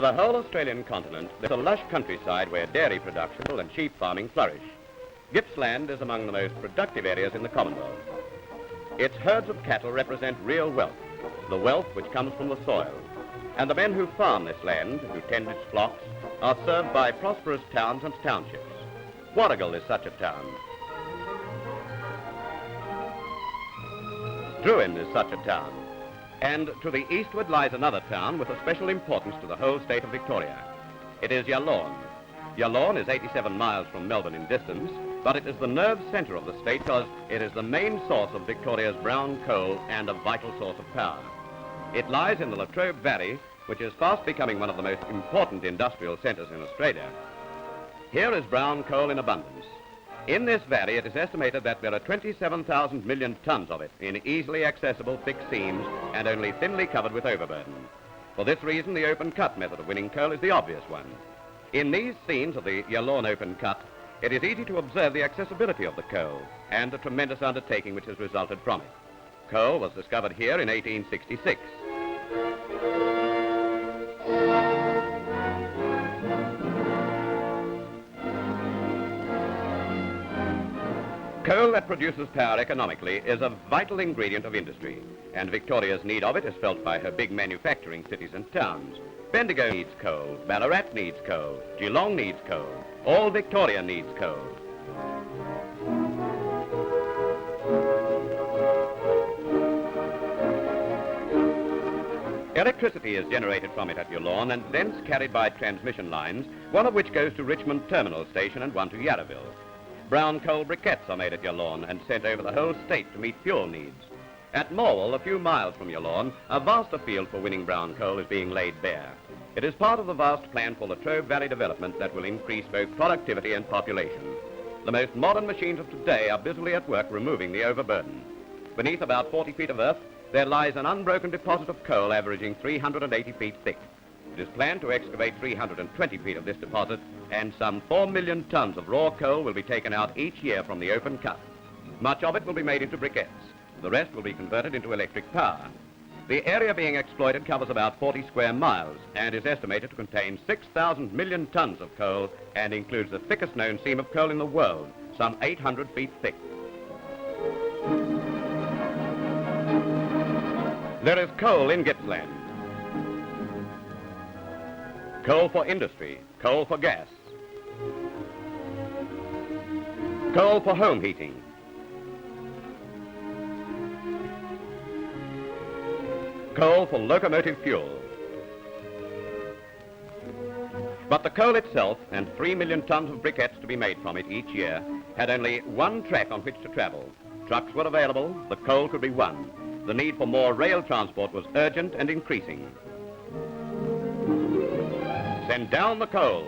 Over the whole Australian continent, there's a lush countryside where dairy production and sheep farming flourish. Gippsland is among the most productive areas in the Commonwealth. Its herds of cattle represent real wealth, the wealth which comes from the soil. And the men who farm this land, who tend its flocks, are served by prosperous towns and townships. Warragul is such a town. Druin is such a town. And to the eastward lies another town with a special importance to the whole state of Victoria. It is Yallourn. Yallourn is 87 miles from Melbourne in distance, but it is the nerve centre of the state because it is the main source of Victoria's brown coal and a vital source of power. It lies in the Latrobe Valley, which is fast becoming one of the most important industrial centres in Australia. Here is brown coal in abundance. In this valley, it is estimated that there are 27,000 million tonnes of it in easily accessible thick seams and only thinly covered with overburden. For this reason, the open cut method of winning coal is the obvious one. In these seams of the Yallourn open cut, it is easy to observe the accessibility of the coal and the tremendous undertaking which has resulted from it. Coal was discovered here in 1866. Coal that produces power economically is a vital ingredient of industry, and Victoria's need of it is felt by her big manufacturing cities and towns. Bendigo needs coal, Ballarat needs coal, Geelong needs coal, all Victoria needs coal. Electricity is generated from it at Yallourn and thence carried by transmission lines, one of which goes to Richmond Terminal Station and one to Yarraville. Brown coal briquettes are made at Yallourn and sent over the whole state to meet fuel needs. At Morwell, a few miles from Yallourn, a vaster field for winning brown coal is being laid bare. It is part of the vast plan for Latrobe Valley development that will increase both productivity and population. The most modern machines of today are busily at work removing the overburden. Beneath about 40 feet of earth, there lies an unbroken deposit of coal averaging 380 feet thick. It is planned to excavate 320 feet of this deposit, and some 4 million tonnes of raw coal will be taken out each year from the open cut. Much of it will be made into briquettes. The rest will be converted into electric power. The area being exploited covers about 40 square miles and is estimated to contain 6,000 million tonnes of coal and includes the thickest known seam of coal in the world, some 800 feet thick. There is coal in Gippsland. Coal for industry, coal for gas, coal for home heating, coal for locomotive fuel. But the coal itself, and 3 million tonnes of briquettes to be made from it each year, had only one track on which to travel. Trucks were available, the coal could be won. The need for more rail transport was urgent and increasing. Send down the coal,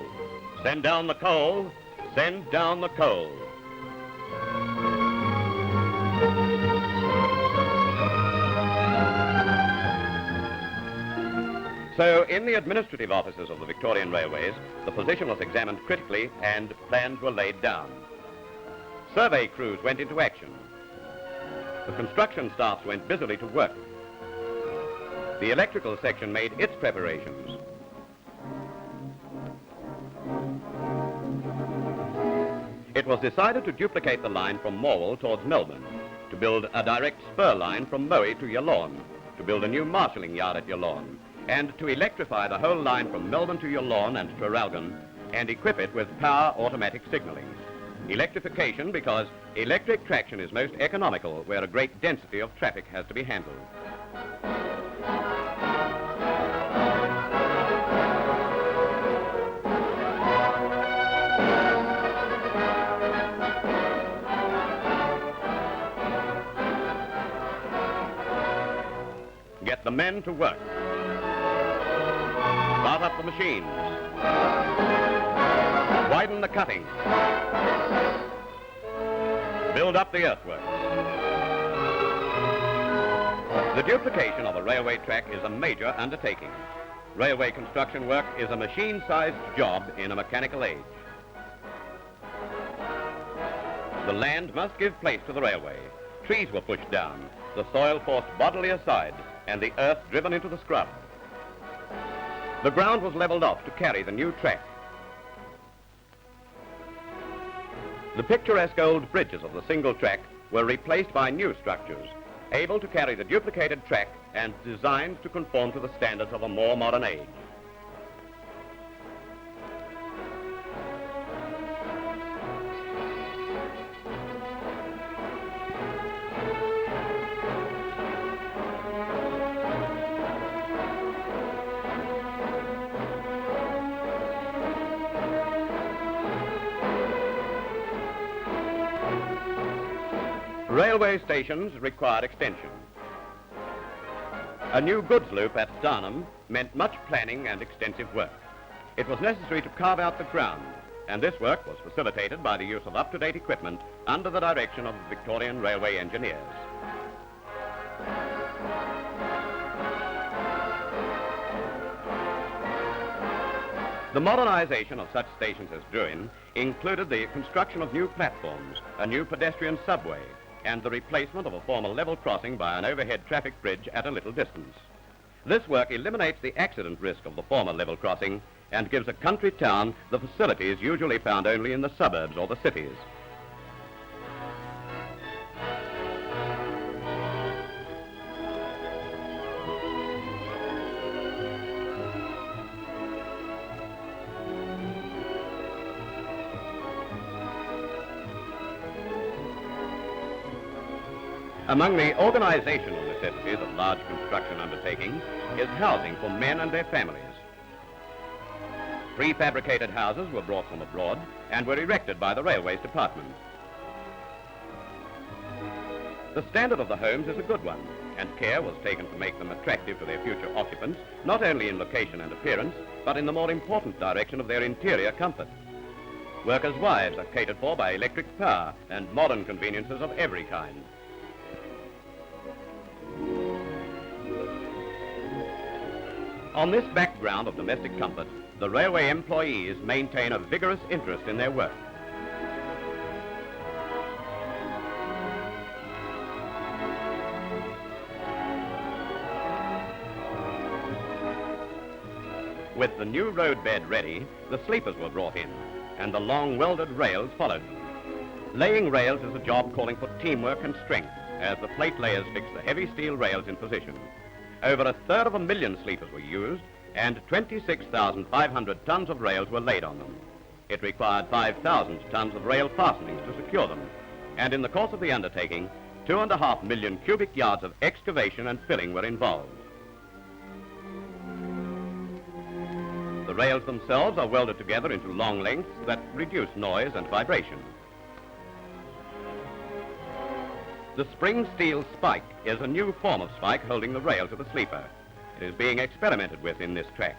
send down the coal, send down the coal. So, in the administrative offices of the Victorian Railways, the position was examined critically and plans were laid down. Survey crews went into action. The construction staffs went busily to work. The electrical section made its preparations. It was decided to duplicate the line from Morwell towards Melbourne, to build a direct spur line from Moe to Yallourn, to build a new marshalling yard at Yallourn, and to electrify the whole line from Melbourne to Yallourn and Traralgon and equip it with power automatic signalling. Electrification because electric traction is most economical where a great density of traffic has to be handled. Get the men to work. Start up the machines. Widen the cutting. Build up the earthworks. The duplication of a railway track is a major undertaking. Railway construction work is a machine-sized job in a mechanical age. The land must give place to the railway. Trees were pushed down, the soil forced bodily aside, and the earth driven into the scrub. The ground was levelled off to carry the new track. The picturesque old bridges of the single track were replaced by new structures, able to carry the duplicated track and designed to conform to the standards of a more modern age. Railway stations required extension. A new goods loop at Darnham meant much planning and extensive work. It was necessary to carve out the ground, and this work was facilitated by the use of up-to-date equipment under the direction of the Victorian Railway engineers. The modernisation of such stations as Druin included the construction of new platforms, a new pedestrian subway, and the replacement of a former level crossing by an overhead traffic bridge at a little distance. This work eliminates the accident risk of the former level crossing and gives a country town the facilities usually found only in the suburbs or the cities. Among the organizational necessities of large construction undertakings is housing for men and their families. Prefabricated houses were brought from abroad and were erected by the Railways Department. The standard of the homes is a good one, and care was taken to make them attractive to their future occupants, not only in location and appearance, but in the more important direction of their interior comfort. Workers' wives are catered for by electric power and modern conveniences of every kind. On this background of domestic comfort, the railway employees maintain a vigorous interest in their work. With the new roadbed ready, the sleepers were brought in, and the long welded rails followed them. Laying rails is a job calling for teamwork and strength, as the plate layers fix the heavy steel rails in position. Over 1/3 sleepers were used, and 26,500 tons of rails were laid on them. It required 5,000 tons of rail fastenings to secure them, and in the course of the undertaking, 2.5 million cubic yards of excavation and filling were involved. The rails themselves are welded together into long lengths that reduce noise and vibration. The spring steel spike is a new form of spike holding the rail to the sleeper. It is being experimented with in this track.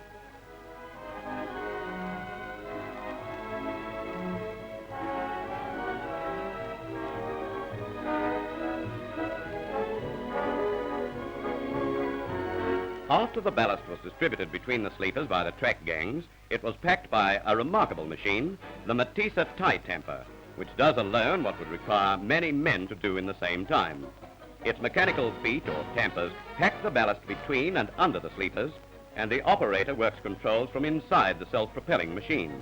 After the ballast was distributed between the sleepers by the track gangs, it was packed by a remarkable machine, the Matisse tie tamper, which does alone what would require many men to do in the same time. Its mechanical feet, or tampers, pack the ballast between and under the sleepers, and the operator works controls from inside the self-propelling machine.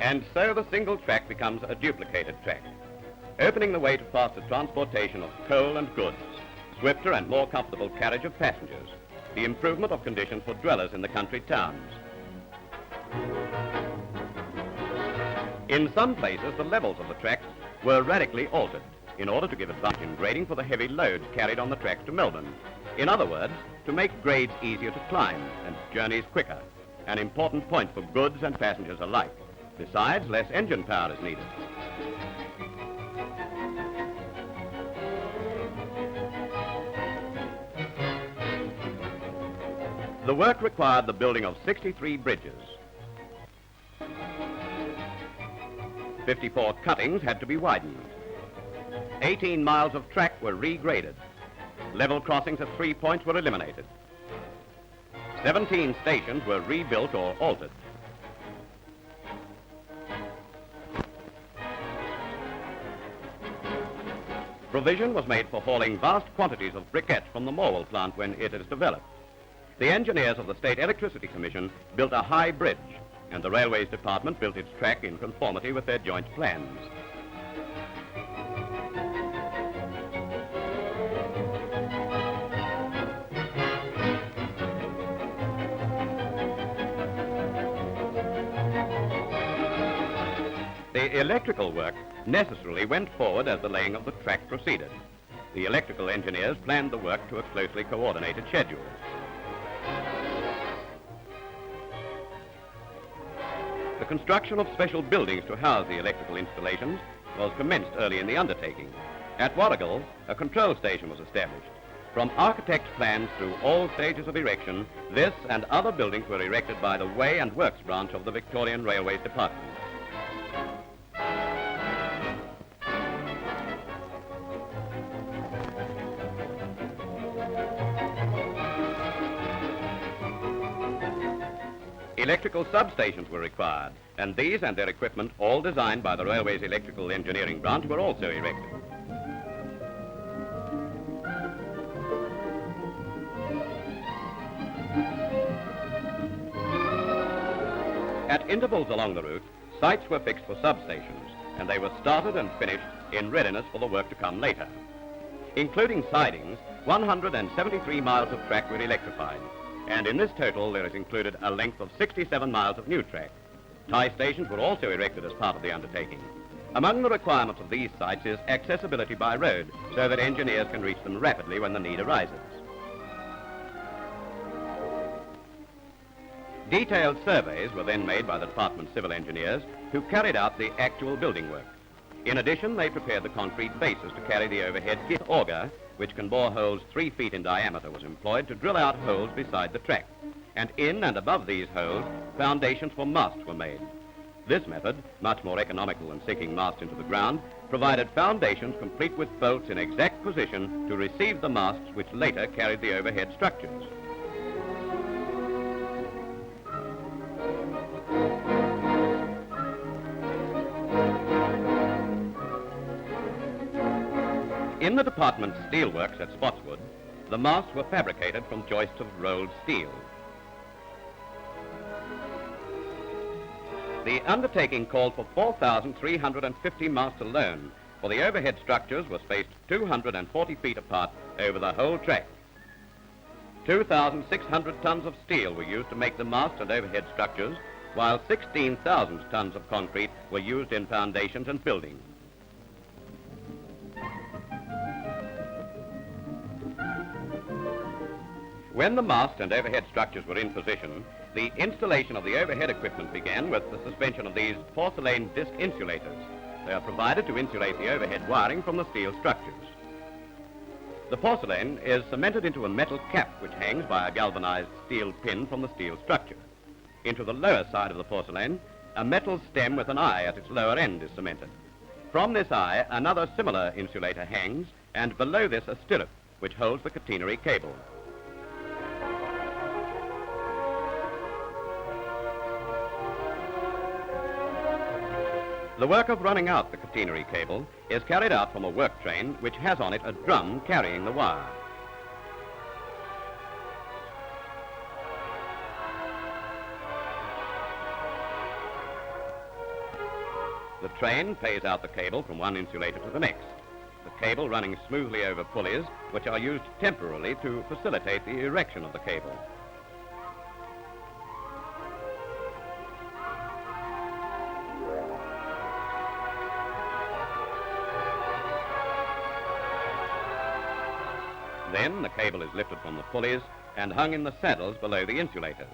And so the single track becomes a duplicated track, opening the way to faster transportation of coal and goods, swifter and more comfortable carriage of passengers, the improvement of conditions for dwellers in the country towns. In some places, the levels of the tracks were radically altered in order to give advantage in grading for the heavy loads carried on the tracks to Melbourne. In other words, to make grades easier to climb and journeys quicker, an important point for goods and passengers alike. Besides, less engine power is needed. The work required the building of 63 bridges. 54 cuttings had to be widened. 18 miles of track were regraded. Level crossings at 3 points were eliminated. 17 stations were rebuilt or altered. Provision was made for hauling vast quantities of briquettes from the Morwell plant when it is developed. The engineers of the State Electricity Commission built a high bridge, and the Railways Department built its track in conformity with their joint plans. The electrical work necessarily went forward as the laying of the track proceeded. The electrical engineers planned the work to a closely coordinated schedule. The construction of special buildings to house the electrical installations was commenced early in the undertaking. At Warrigal, a control station was established. From architect's plans through all stages of erection, this and other buildings were erected by the Way and Works branch of the Victorian Railways Department. Electrical substations were required, and these and their equipment, all designed by the Railways Electrical Engineering branch, were also erected. At intervals along the route, sites were fixed for substations, and they were started and finished in readiness for the work to come later. Including sidings, 173 miles of track were electrified. And in this total, there is included a length of 67 miles of new track. Tie stations were also erected as part of the undertaking. Among the requirements of these sites is accessibility by road, so that engineers can reach them rapidly when the need arises. Detailed surveys were then made by the department's civil engineers, who carried out the actual building work. In addition, they prepared the concrete bases to carry the overhead auger, which can bore holes 3 feet in diameter, was employed to drill out holes beside the track. And in and above these holes, foundations for masts were made. This method, much more economical than sinking masts into the ground, provided foundations complete with bolts in exact position to receive the masts which later carried the overhead structures. In the department's steelworks at Spotswood, the masts were fabricated from joists of rolled steel. The undertaking called for 4,350 masts alone, for the overhead structures were spaced 240 feet apart over the whole track. 2,600 tons of steel were used to make the mast and overhead structures, while 16,000 tons of concrete were used in foundations and buildings. When the mast and overhead structures were in position, the installation of the overhead equipment began with the suspension of these porcelain disc insulators. They are provided to insulate the overhead wiring from the steel structures. The porcelain is cemented into a metal cap which hangs by a galvanized steel pin from the steel structure. Into the lower side of the porcelain, a metal stem with an eye at its lower end is cemented. From this eye, another similar insulator hangs, and below this a stirrup which holds the catenary cable. The work of running out the catenary cable is carried out from a work train which has on it a drum carrying the wire. The train pays out the cable from one insulator to the next, the cable running smoothly over pulleys which are used temporarily to facilitate the erection of the cable. Then the cable is lifted from the pulleys and hung in the saddles below the insulators.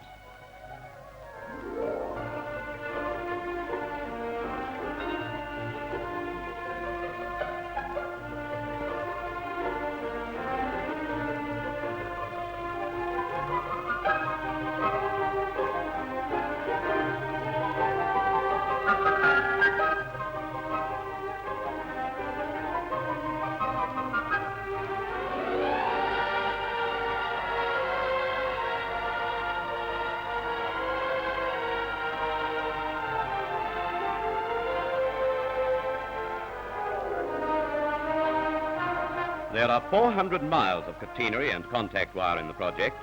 There are 400 miles of catenary and contact wire in the project,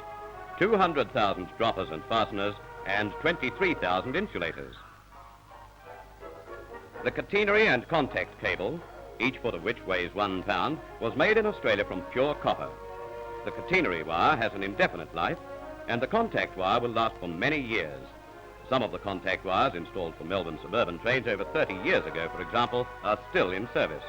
200,000 droppers and fasteners, and 23,000 insulators. The catenary and contact cable, each foot of which weighs 1 pound, was made in Australia from pure copper. The catenary wire has an indefinite life, and the contact wire will last for many years. Some of the contact wires installed for Melbourne suburban trains over 30 years ago, for example, are still in service.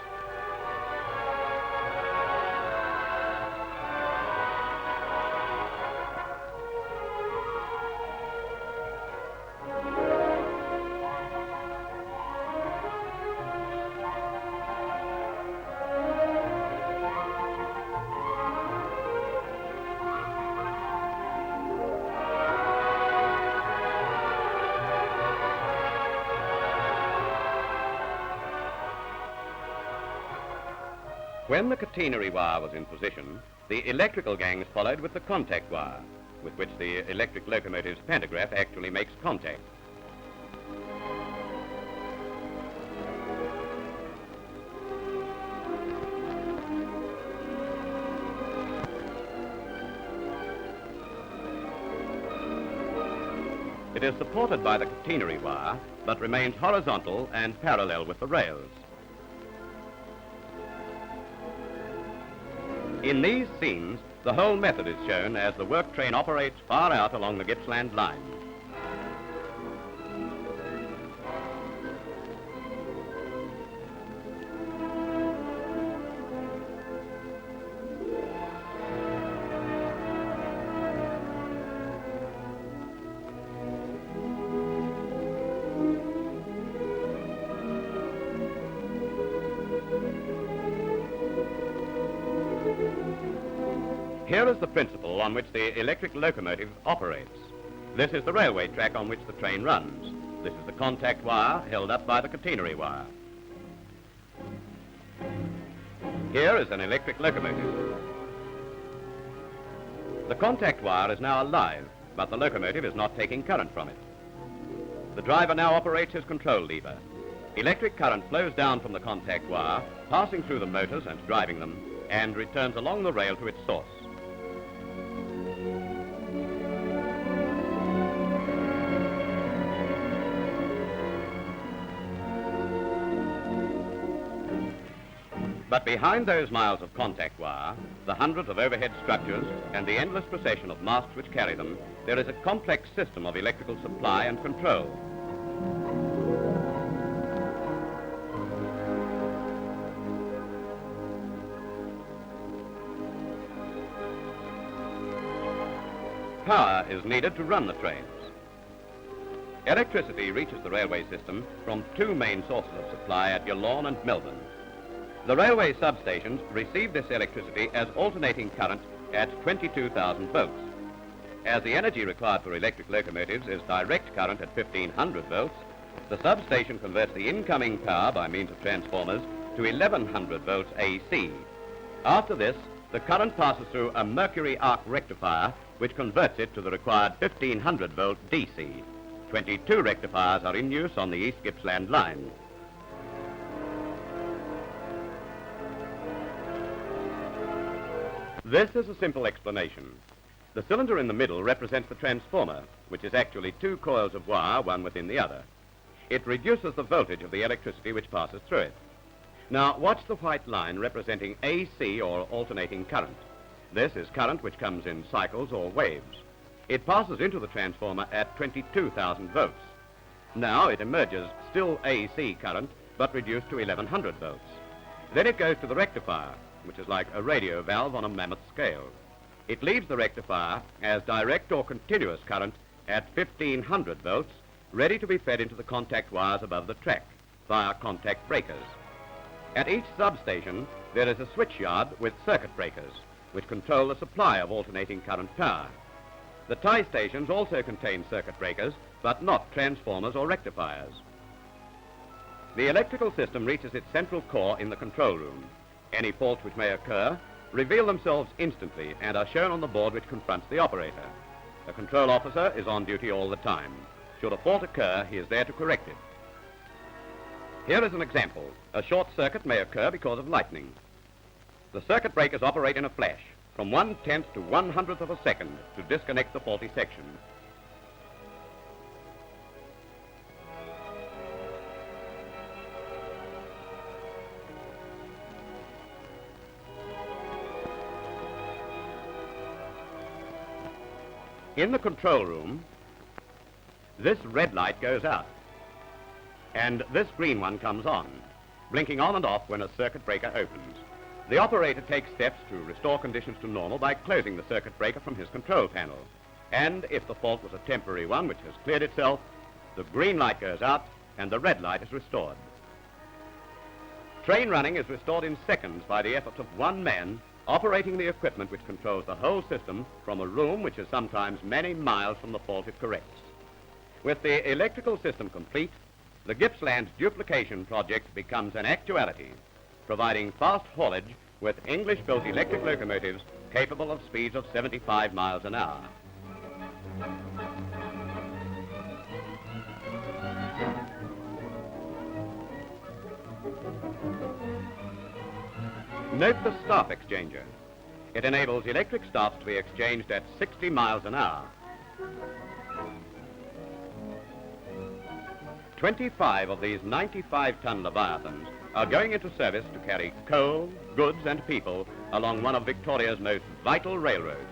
When the catenary wire was in position, the electrical gangs followed with the contact wire, with which the electric locomotive's pantograph actually makes contact. It is supported by the catenary wire, but remains horizontal and parallel with the rails. In these scenes, the whole method is shown as the work train operates far out along the Gippsland line. Here is the principle on which the electric locomotive operates. This is the railway track on which the train runs. This is the contact wire held up by the catenary wire. Here is an electric locomotive. The contact wire is now alive, but the locomotive is not taking current from it. The driver now operates his control lever. Electric current flows down from the contact wire, passing through the motors and driving them, and returns along the rail to its source. But behind those miles of contact wire, the hundreds of overhead structures, and the endless procession of masts which carry them, there is a complex system of electrical supply and control. Power is needed to run the trains. Electricity reaches the railway system from two main sources of supply at Yallourn and Melbourne. The railway substations receive this electricity as alternating current at 22,000 volts. As the energy required for electric locomotives is direct current at 1,500 volts, the substation converts the incoming power by means of transformers to 1,100 volts AC. After this, the current passes through a mercury arc rectifier, which converts it to the required 1,500 volt DC. 22 rectifiers are in use on the East Gippsland line. This is a simple explanation. The cylinder in the middle represents the transformer, which is actually two coils of wire, one within the other. It reduces the voltage of the electricity which passes through it. Now, watch the white line representing AC, or alternating current. This is current which comes in cycles or waves. It passes into the transformer at 22,000 volts. Now it emerges still AC current, but reduced to 1,100 volts. Then it goes to the rectifier, which is like a radio valve on a mammoth scale. It leaves the rectifier as direct or continuous current at 1,500 volts, ready to be fed into the contact wires above the track via contact breakers. At each substation, there is a switch yard with circuit breakers, which control the supply of alternating current power. The tie stations also contain circuit breakers, but not transformers or rectifiers. The electrical system reaches its central core in the control room. Any faults which may occur reveal themselves instantly and are shown on the board which confronts the operator. The control officer is on duty all the time. Should a fault occur, he is there to correct it. Here is an example. A short circuit may occur because of lightning. The circuit breakers operate in a flash, from 1/10 to 1/100th of a second to disconnect the faulty section. In the control room, this red light goes out, and this green one comes on, blinking on and off when a circuit breaker opens. The operator takes steps to restore conditions to normal by closing the circuit breaker from his control panel. And if the fault was a temporary one which has cleared itself, the green light goes out and the red light is restored. Train running is restored in seconds by the efforts of one man operating the equipment which controls the whole system from a room which is sometimes many miles from the fault it corrects. With the electrical system complete, the Gippsland duplication project becomes an actuality, providing fast haulage with English-built electric locomotives capable of speeds of 75 miles an hour. Note the staff exchanger. It enables electric staffs to be exchanged at 60 miles an hour. 25 of these 95-ton Leviathans are going into service to carry coal, goods and people along one of Victoria's most vital railroads.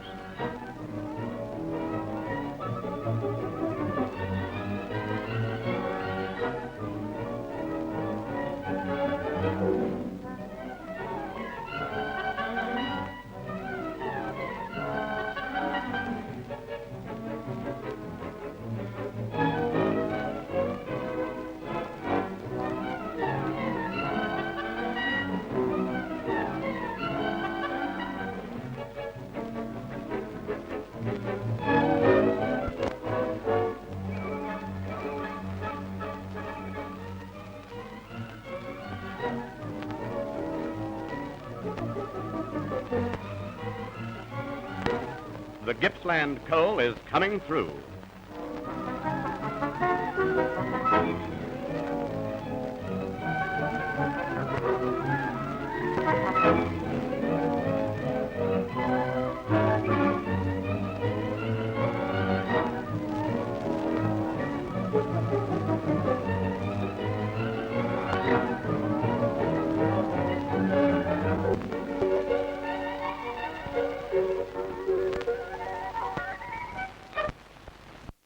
The Gippsland coal is coming through.